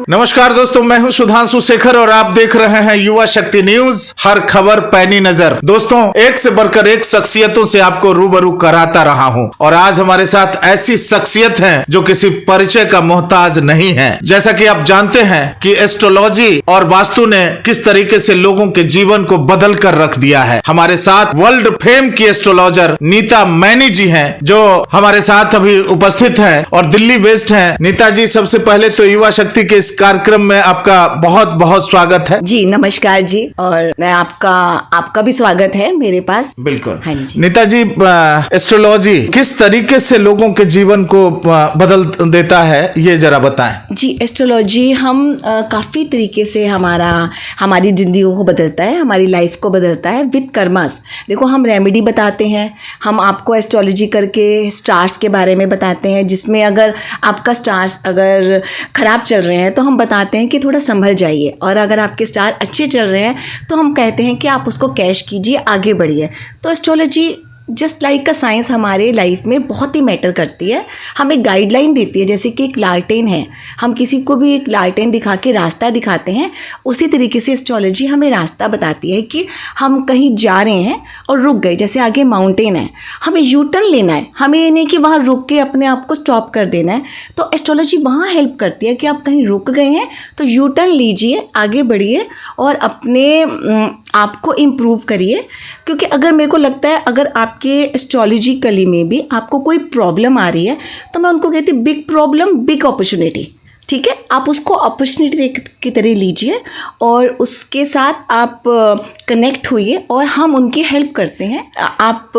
नमस्कार दोस्तों, मैं हूं सुधांशु शेखर और आप देख रहे हैं युवा शक्ति न्यूज। हर खबर पैनी नजर। दोस्तों, एक से बढ़कर एक शख्सियतों से आपको रूबरू कराता रहा हूं और आज हमारे साथ ऐसी शख्सियत है जो किसी परिचय का मोहताज नहीं है। जैसा कि आप जानते हैं कि एस्ट्रोलॉजी और वास्तु ने किस तरीके से लोगों के जीवन को बदल कर रख दिया है। हमारे साथ वर्ल्ड फेम की एस्ट्रोलॉजर नीता मैनी जी हैं, जो हमारे साथ अभी उपस्थित हैं और दिल्ली बेस्ड हैं। नीता जी, सबसे पहले तो युवा शक्ति के इस कार्यक्रम में आपका बहुत बहुत स्वागत है। जी नमस्कार जी, और मैं आपका भी स्वागत है मेरे पास। बिल्कुल। हाँ जी। नीता जी, एस्ट्रोलॉजी किस तरीके से लोगों के जीवन को बदल देता है, ये जरा बताएं। जी, एस्ट्रोलॉजी हम काफ़ी तरीके से हमारी जिंदगियों को बदलता है, हमारी लाइफ को बदलता है विद कर्मास। देखो, हम रेमेडी बताते हैं, हम आपको एस्ट्रोलॉजी करके स्टार्स के बारे में बताते हैं, जिसमें अगर आपका स्टार्स अगर ख़राब चल रहे हैं तो हम बताते हैं कि थोड़ा संभल जाइए, और अगर आपके स्टार अच्छे चल रहे हैं तो हम कहते हैं कि आप उसको कैश कीजिए, आगे बढ़िए। तो एस्ट्रोलॉजी जस्ट लाइक का साइंस हमारे लाइफ में बहुत ही मैटर करती है, हमें गाइडलाइन देती है। जैसे कि एक लालटेन है, हम किसी को भी एक लालटेन दिखा के रास्ता दिखाते हैं, उसी तरीके से एस्ट्रोलॉजी हमें रास्ता बताती है कि हम कहीं जा रहे हैं और रुक गए। जैसे आगे माउंटेन है, हमें यू टर्न लेना है, हमें ये नहीं कि वहाँ रुक के अपने आप को स्टॉप कर देना है। तो एस्ट्रोलॉजी वहाँ हेल्प करती है कि आप कहीं रुक गए हैं तो यू टर्न लीजिए, आगे बढ़िए और अपने आपको इम्प्रूव करिए। क्योंकि अगर मेरे को लगता है अगर आपके एस्ट्रोलॉजिकली में भी आपको कोई प्रॉब्लम आ रही है तो मैं उनको कहती हूँ बिग प्रॉब्लम बिग अपॉर्चुनिटी। ठीक है, आप उसको अपॉर्चुनिटी की तरह लीजिए और उसके साथ आप कनेक्ट होइए और हम उनकी हेल्प करते हैं। आप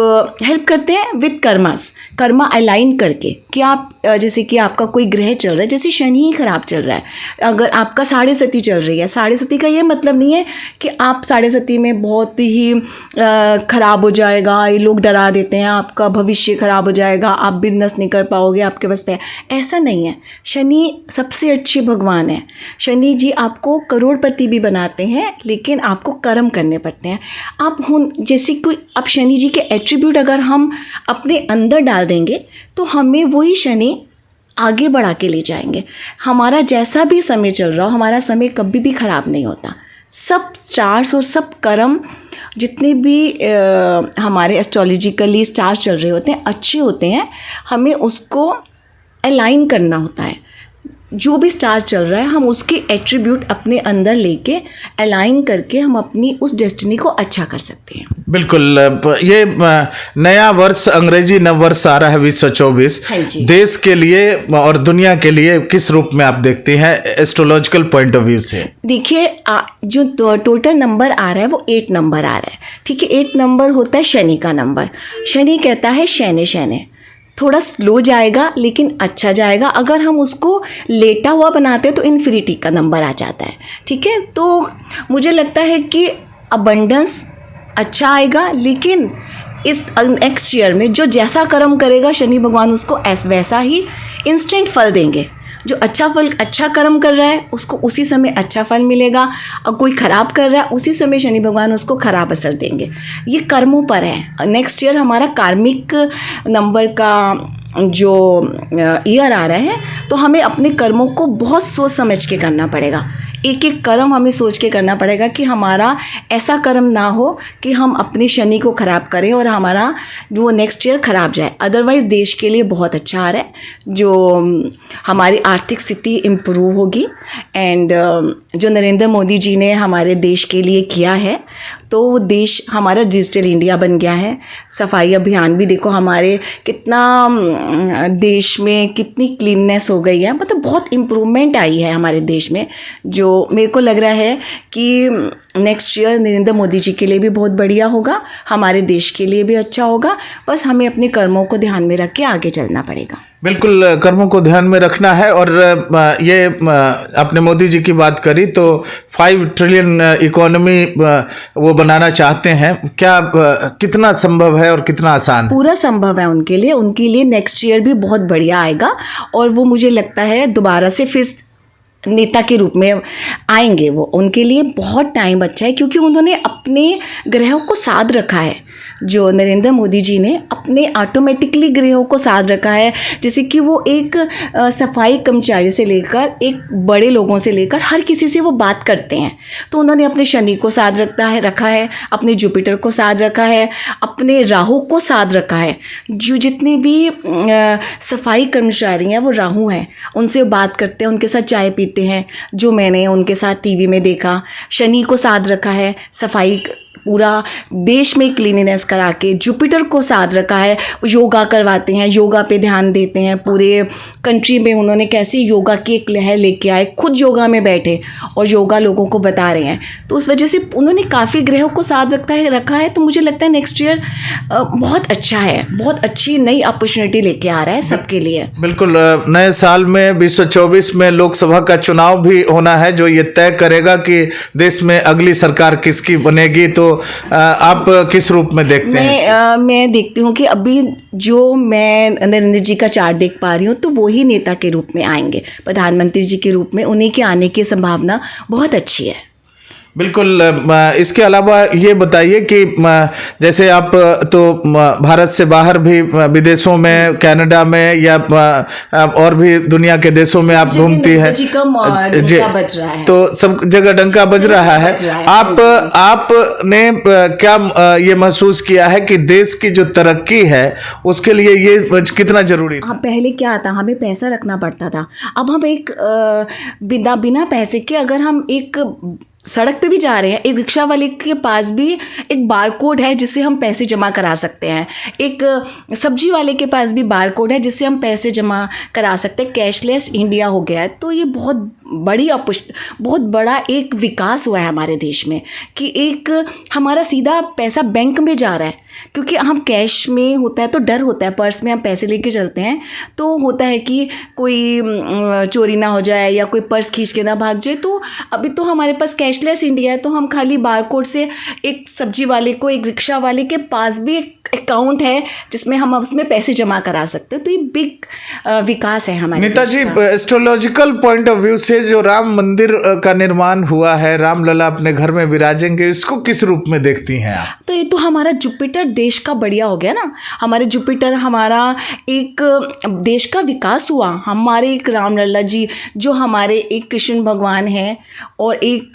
हेल्प करते हैं विद कर्मा अलाइन करके कि आप जैसे कि आपका कोई ग्रह चल रहा है, जैसे शनि ही खराब चल रहा है, अगर आपका 7.5 चल रही है। 7.5 का ये मतलब नहीं है कि आप 7.5 में बहुत ही खराब हो जाएगा, ये लोग डरा देते हैं, आपका भविष्य खराब हो जाएगा, आप बिजनेस नहीं कर पाओगे, आपके बस पे। ऐसा नहीं है। शनि सबसे अच्छे भगवान है। शनि जी आपको करोड़पति भी बनाते हैं, लेकिन आपको कर्म करने पड़ते हैं। आप जैसे कोई अब शनि जी के एट्रीब्यूट अगर हम अपने अंदर डाल देंगे तो हमें वही शनि आगे बढ़ा के ले जाएंगे। हमारा जैसा भी समय चल रहा हो, हमारा समय कभी भी ख़राब नहीं होता। सब स्टार्स और सब कर्म जितने भी हमारे एस्ट्रोलॉजिकली स्टार्स चल रहे होते हैं अच्छे होते हैं, हमें उसको अलाइन करना होता है। जो भी स्टार चल रहा है हम उसके एट्रीब्यूट अपने अंदर लेके अलाइन करके हम अपनी उस डेस्टिनी को अच्छा कर सकते हैं। बिल्कुल। ये नया वर्ष, अंग्रेजी नव वर्ष आ रहा है 2024। हाँ जी। देश के लिए और दुनिया के लिए किस रूप में आप देखते हैं एस्ट्रोलॉजिकल पॉइंट ऑफ व्यू से? देखिए, जो टोटल नंबर आ रहा है वो 8 नंबर आ रहा है। ठीक है, 8 नंबर होता है शनि का नंबर। शनि कहता है शैने थोड़ा स्लो जाएगा लेकिन अच्छा जाएगा। अगर हम उसको लेटा हुआ बनाते हैं तो इन्फिनिटी का नंबर आ जाता है। ठीक है, तो मुझे लगता है कि अबंडेंस अच्छा आएगा, लेकिन इस नेक्स्ट ईयर में जो जैसा कर्म करेगा शनि भगवान उसको वैसा ही इंस्टेंट फल देंगे। जो अच्छा कर्म कर रहा है उसको उसी समय अच्छा फल मिलेगा, और कोई ख़राब कर रहा है उसी समय शनि भगवान उसको ख़राब असर देंगे। ये कर्मों पर है। नेक्स्ट ईयर हमारा कार्मिक नंबर का जो ईयर आ रहा है, तो हमें अपने कर्मों को बहुत सोच समझ के करना पड़ेगा। एक एक कर्म हमें सोच के करना पड़ेगा कि हमारा ऐसा कर्म ना हो कि हम अपने शनि को ख़राब करें और हमारा वो नेक्स्ट ईयर ख़राब जाए। अदरवाइज़ देश के लिए बहुत अच्छा आ रहा है, जो हमारी आर्थिक स्थिति इम्प्रूव होगी। एंड जो नरेंद्र मोदी जी ने हमारे देश के लिए किया है, तो वो देश हमारा डिजिटल इंडिया बन गया है। सफाई अभियान भी देखो हमारे कितना, देश में कितनी क्लीननेस हो गई है, मतलब बहुत इम्प्रूवमेंट आई है हमारे देश में, जो मेरे को लग रहा है कि नेक्स्ट ईयर नरेंद्र मोदी जी के लिए भी बहुत बढ़िया होगा, हमारे देश के लिए भी अच्छा होगा। बस हमें अपने कर्मों को ध्यान में रख के आगे चलना पड़ेगा। बिल्कुल, कर्मों को ध्यान में रखना है। और ये आपने मोदी जी की बात करी, तो 5 ट्रिलियन इकोनॉमी वो बनाना चाहते हैं। क्या कितना संभव है और कितना आसान? पूरा संभव है उनके लिए नेक्स्ट ईयर भी बहुत बढ़िया आएगा, और वो मुझे लगता है दोबारा से फिर नेता के रूप में आएंगे। वो उनके लिए बहुत टाइम अच्छा है, क्योंकि उन्होंने अपने ग्रहों को साध रखा है। जो नरेंद्र मोदी जी ने अपने ऑटोमेटिकली ग्रहों को साध रखा है, जैसे कि वो एक सफाई कर्मचारी से लेकर एक बड़े लोगों से लेकर हर किसी से वो बात करते हैं। तो उन्होंने अपने शनि को साध रखा है, अपने जुपिटर को साध रखा है, अपने राहु को साध रखा है। जो जितने भी सफाई कर्मचारी हैं वो राहु हैं, उनसे बात करते हैं, उनके साथ चाय पीते हैं, जो मैंने उनके साथ टीवी में देखा। शनि को साध रखा है, सफाई पूरा देश में क्लीनिनेस करा के। जुपिटर को साध रखा है, योगा करवाते हैं, योगा पे ध्यान देते हैं। पूरे कंट्री में उन्होंने कैसे योगा की एक लहर लेके आए, खुद योगा में बैठे और योगा लोगों को बता रहे हैं। तो उस वजह से उन्होंने काफ़ी ग्रहों को साध रखा है। तो मुझे लगता है नेक्स्ट ईयर बहुत अच्छा है, बहुत अच्छी नई अपॉर्चुनिटी लेके आ रहा है सबके लिए। बिल्कुल, नए साल में 2024 में लोकसभा का चुनाव भी होना है, जो ये तय करेगा कि देश में अगली सरकार किसकी बनेगी। तो आप किस रूप में देखते हैं? मैं देखती हूँ कि अभी जो मैं नरेंद्र जी का चार्ट देख पा रही हूँ, तो वो ही नेता के रूप में आएंगे, प्रधानमंत्री जी के रूप में उन्हीं के आने की संभावना बहुत अच्छी है। बिल्कुल। इसके अलावा ये बताइए कि जैसे आप तो भारत से बाहर भी विदेशों में, कनाडा में या और भी दुनिया के देशों में आप घूमती हैं जी, बज रहा है, तो सब जगह डंका बज रहा है। आपने क्या ये महसूस किया है कि देश की जो तरक्की है उसके लिए ये कितना जरूरी था? पहले क्या था, हमें पैसा रखना पड़ता था। अब हम एक बिना पैसे के अगर हम एक सड़क पे भी जा रहे हैं, एक रिक्शा वाले के पास भी एक बारकोड है जिससे हम पैसे जमा करा सकते हैं, एक सब्जी वाले के पास भी बारकोड है जिससे हम पैसे जमा करा सकते हैं। कैशलेस इंडिया हो गया है। तो ये बहुत बड़ा एक विकास हुआ है हमारे देश में कि एक हमारा सीधा पैसा बैंक में जा रहा है। क्योंकि हम कैश में होता है तो डर होता है, पर्स में हम पैसे लेके चलते हैं तो होता है कि कोई चोरी ना हो जाए या कोई पर्स खींच के ना भाग जाए। तो अभी तो हमारे पास कैशलेस इंडिया है, तो हम खाली बारकोड से एक सब्जी वाले को, एक रिक्शा वाले के पास भी एक अकाउंट है जिसमें हम उसमें पैसे जमा करा सकते हैं। तो ये बिग विकास है हमारे। नीता जी, एस्ट्रोलॉजिकल पॉइंट ऑफ व्यू से जो राम मंदिर का निर्माण हुआ है, रामलला अपने घर में विराजेंगे, इसको किस रूप में देखती हैं आप? तो ये तो हमारा जुपिटर देश का बढ़िया हो गया ना। हमारे जुपिटर हमारा एक देश का विकास हुआ। हमारे एक रामलला जी जो हमारे एक कृष्ण भगवान हैं, और एक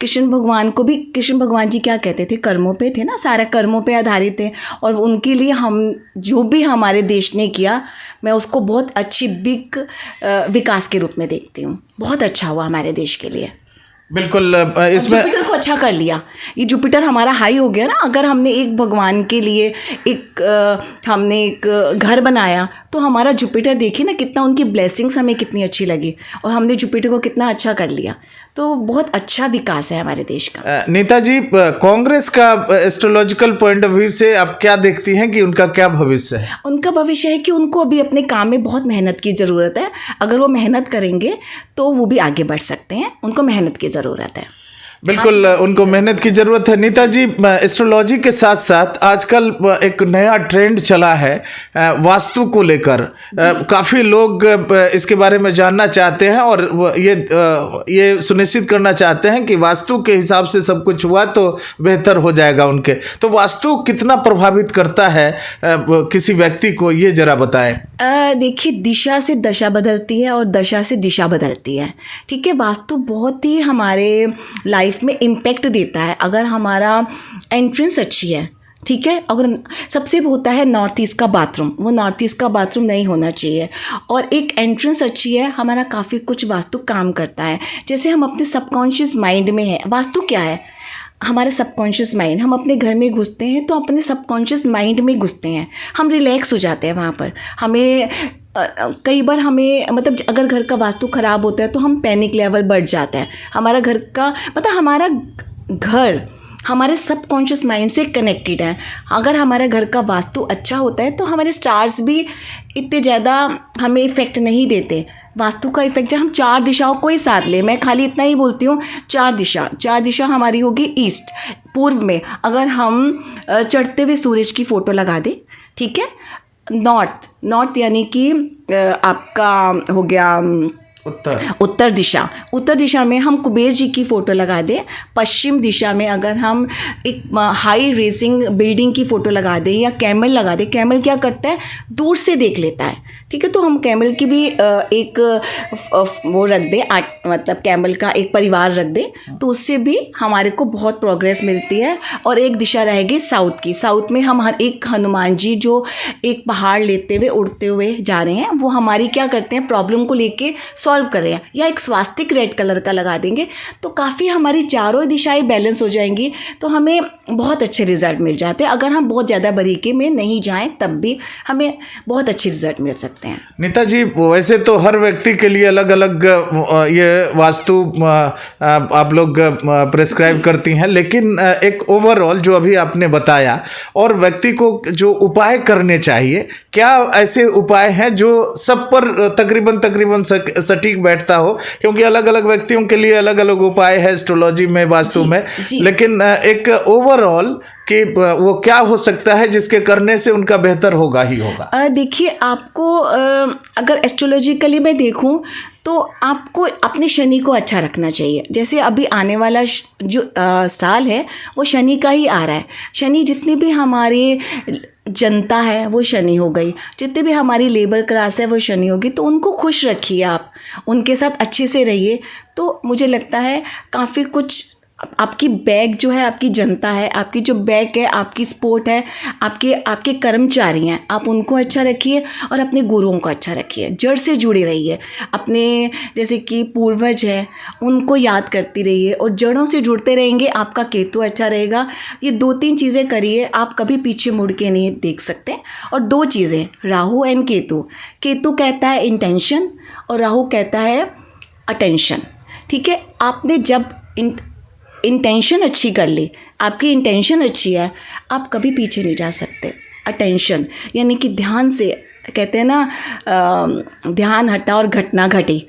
कृष्ण भगवान को भी, कृष्ण भगवान जी क्या कहते थे, कर्मों पे थे ना, सारा कर्मों पे आधारित थे। और उनके लिए हम जो भी हमारे देश ने किया, मैं उसको बहुत अच्छी बिग विकास के रूप में देखती हूँ। बहुत अच्छा हुआ हमारे देश के लिए। बिल्कुल। इसमें जुपिटर को अच्छा कर लिया, ये जुपिटर हमारा हाई हो गया ना। अगर हमने एक भगवान के लिए हमने एक घर बनाया, तो हमारा जुपिटर देखिए ना कितना, उनकी ब्लेसिंग्स हमें कितनी अच्छी लगी और हमने जुपिटर को कितना अच्छा कर लिया। तो बहुत अच्छा विकास है हमारे देश का। नीता जी, कांग्रेस का एस्ट्रोलॉजिकल पॉइंट ऑफ व्यू से आप क्या देखती हैं कि उनका क्या भविष्य है? उनका भविष्य है कि उनको अभी अपने काम में बहुत मेहनत की ज़रूरत है। अगर वो मेहनत करेंगे तो वो भी आगे बढ़ सकते हैं। उनको मेहनत की ज़रूरत है। बिल्कुल, उनको मेहनत की ज़रूरत है। नीता जी, एस्ट्रोलॉजी के साथ साथ आजकल एक नया ट्रेंड चला है वास्तु को लेकर। काफ़ी लोग इसके बारे में जानना चाहते हैं और ये सुनिश्चित करना चाहते हैं कि वास्तु के हिसाब से सब कुछ हुआ तो बेहतर हो जाएगा उनके। तो वास्तु कितना प्रभावित करता है किसी व्यक्ति को, ये ज़रा बताएं। देखिए, दिशा से दशा बदलती है और दशा से दिशा बदलती है। ठीक है, वास्तु बहुत ही हमारे लाइफ में इम्पैक्ट देता है। अगर हमारा एंट्रेंस अच्छी है, ठीक है, अगर सबसे होता है नॉर्थ ईस्ट का बाथरूम, वो नॉर्थ ईस्ट का बाथरूम नहीं होना चाहिए। और एक एंट्रेंस अच्छी है, हमारा काफ़ी कुछ वास्तु काम करता है। जैसे हम अपने सबकॉन्शियस माइंड में है, वास्तु क्या है, हमारे सबकॉन्शियस माइंड, हम अपने घर में घुसते हैं तो अपने सबकॉन्शियस माइंड में घुसते हैं, हम रिलैक्स हो जाते हैं वहाँ पर। हमें कई बार हमें मतलब अगर घर का वास्तु ख़राब होता है तो हम पैनिक लेवल बढ़ जाता है। हमारा घर का मतलब हमारा घर हमारे सबकॉन्शियस माइंड से कनेक्टेड है। अगर हमारा घर का वास्तु अच्छा होता है तो हमारे स्टार्स भी इतने ज़्यादा हमें इफ़ेक्ट नहीं देते। वास्तु का इफेक्ट, जब हम 4 दिशाओं को ही साथ ले, मैं खाली इतना ही बोलती हूँ, 4 दिशा हमारी होगी ईस्ट, पूर्व में अगर हम चढ़ते हुए सूरज की फ़ोटो लगा दें, ठीक है, नॉर्थ यानी कि आपका हो गया उत्तर दिशा में हम कुबेर जी की फ़ोटो लगा दें, पश्चिम दिशा में अगर हम एक हाई रेसिंग बिल्डिंग की फ़ोटो लगा दें या कैमल लगा दें। कैमल क्या करता है, दूर से देख लेता है, ठीक है। तो हम कैमल की भी एक वो रख दें, मतलब कैमल का एक परिवार रख दें, तो उससे भी हमारे को बहुत प्रोग्रेस मिलती है। और एक दिशा रहेगी साउथ की। साउथ में हम एक हनुमान जी जो एक पहाड़ लेते हुए उड़ते हुए जा रहे हैं, वो हमारी क्या करते हैं, प्रॉब्लम को लेके सॉल्व कर रहे हैं। या एक स्वास्तिक रेड कलर का लगा देंगे तो काफ़ी हमारी चारों दिशाएं बैलेंस हो जाएंगी, तो हमें बहुत अच्छे रिजल्ट मिल जाते हैं। अगर हम बहुत ज़्यादा बारीकी में नहीं जाएं तब भी हमें बहुत अच्छे रिजल्ट मिल सकते हैं। नीता जी, वैसे तो हर व्यक्ति के लिए अलग अलग ये वास्तु आप लोग प्रेस्क्राइब करती हैं, लेकिन एक ओवरऑल जो अभी आपने बताया और व्यक्ति को जो उपाय करने चाहिए, क्या ऐसे उपाय हैं जो सब पर तकरीबन सटीक बैठता हो? क्योंकि अलग अलग व्यक्तियों के लिए अलग अलग उपाय है एस्ट्रोलॉजी में, वास्तु में, लेकिन एक ओवरऑल कि वो क्या हो सकता है जिसके करने से उनका बेहतर होगा ही होगा? देखिए, आपको अगर एस्ट्रोलॉजिकली मैं देखूं तो आपको अपने शनि को अच्छा रखना चाहिए। जैसे अभी आने वाला जो साल है वो शनि का ही आ रहा है। शनि जितनी भी हमारी जनता है वो शनि हो गई, जितने भी हमारी लेबर क्लास है वो शनि होगी। तो उनको खुश रखिए, आप उनके साथ अच्छे से रहिए, तो मुझे लगता है काफ़ी कुछ आपकी बैक जो है, आपकी जनता है, आपकी जो बैक है, आपकी सपोर्ट है, आपके कर्मचारी हैं, आप उनको अच्छा रखिए और अपने गुरुओं को अच्छा रखिए। जड़ से जुड़े रहिए, अपने जैसे कि पूर्वज है उनको याद करती रहिए और जड़ों से जुड़ते रहेंगे, आपका केतु अच्छा रहेगा। ये 2-3 चीज़ें करिए, आप कभी पीछे मुड़ के नहीं देख सकते। और 2 चीज़ें, राहु एंड केतु। केतु कहता है इंटेंशन और राहु कहता है अटेंशन, ठीक है। आपने जब इंटेंशन अच्छी कर ली, आपकी इंटेंशन अच्छी है, आप कभी पीछे नहीं जा सकते। अटेंशन यानी कि ध्यान से, कहते हैं ना ध्यान हटा और घटना घटी।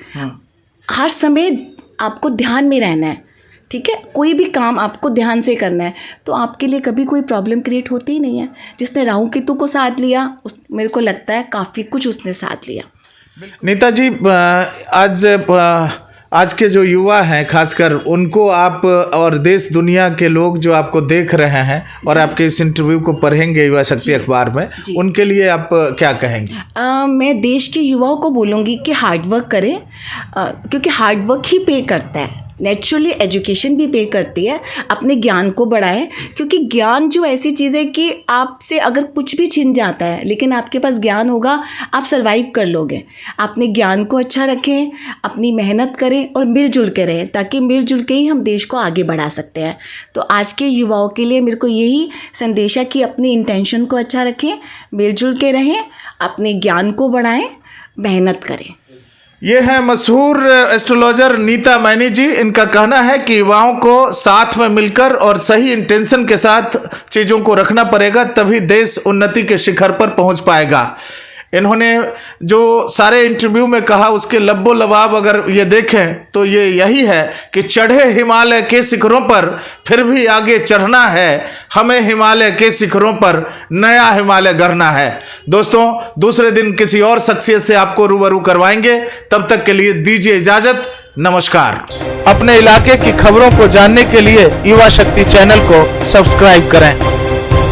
हर समय आपको ध्यान में रहना है, ठीक है। कोई भी काम आपको ध्यान से करना है, तो आपके लिए कभी कोई प्रॉब्लम क्रिएट होती ही नहीं है। जिसने राहु केतु को साथ लिया, मेरे को लगता है काफ़ी कुछ उसने साथ लिया। नीता जी, आज के जो युवा हैं खासकर, उनको आप और देश दुनिया के लोग जो आपको देख रहे हैं और आपके इस इंटरव्यू को पढ़ेंगे युवा शक्ति अखबार में, उनके लिए आप क्या कहेंगे? मैं देश के युवाओं को बोलूँगी कि हार्डवर्क करें, क्योंकि हार्डवर्क ही पे करता है। नेचुरली एजुकेशन भी पे करती है। अपने ज्ञान को बढ़ाएं, क्योंकि ज्ञान जो ऐसी चीज़ है कि आपसे अगर कुछ भी छिन जाता है, लेकिन आपके पास ज्ञान होगा, आप सर्वाइव कर लोगे। अपने ज्ञान को अच्छा रखें, अपनी मेहनत करें और मिलजुल के रहें, ताकि मिलजुल के ही हम देश को आगे बढ़ा सकते हैं। तो आज के युवाओं के लिए मेरे को यही संदेश है कि अपनी इंटेंशन को अच्छा रखें, मिलजुल के रहें, अपने ज्ञान को बढ़ाएं, मेहनत करें। ये है मशहूर एस्ट्रोलॉजर नीता मैनी जी। इनका कहना है कि युवाओं को साथ में मिलकर और सही इंटेंशन के साथ चीज़ों को रखना पड़ेगा, तभी देश उन्नति के शिखर पर पहुंच पाएगा। इन्होंने जो सारे इंटरव्यू में कहा उसके लब्बो लबाब अगर ये देखें तो ये यही है कि चढ़े हिमालय के शिखरों पर फिर भी आगे चढ़ना है, हमें हिमालय के शिखरों पर नया हिमालय गढ़ना है। दोस्तों, दूसरे दिन किसी और शख्सियत से आपको रूबरू करवाएंगे, तब तक के लिए दीजिए इजाजत। नमस्कार। अपने इलाके की खबरों को जानने के लिए युवा शक्ति चैनल को सब्सक्राइब करें।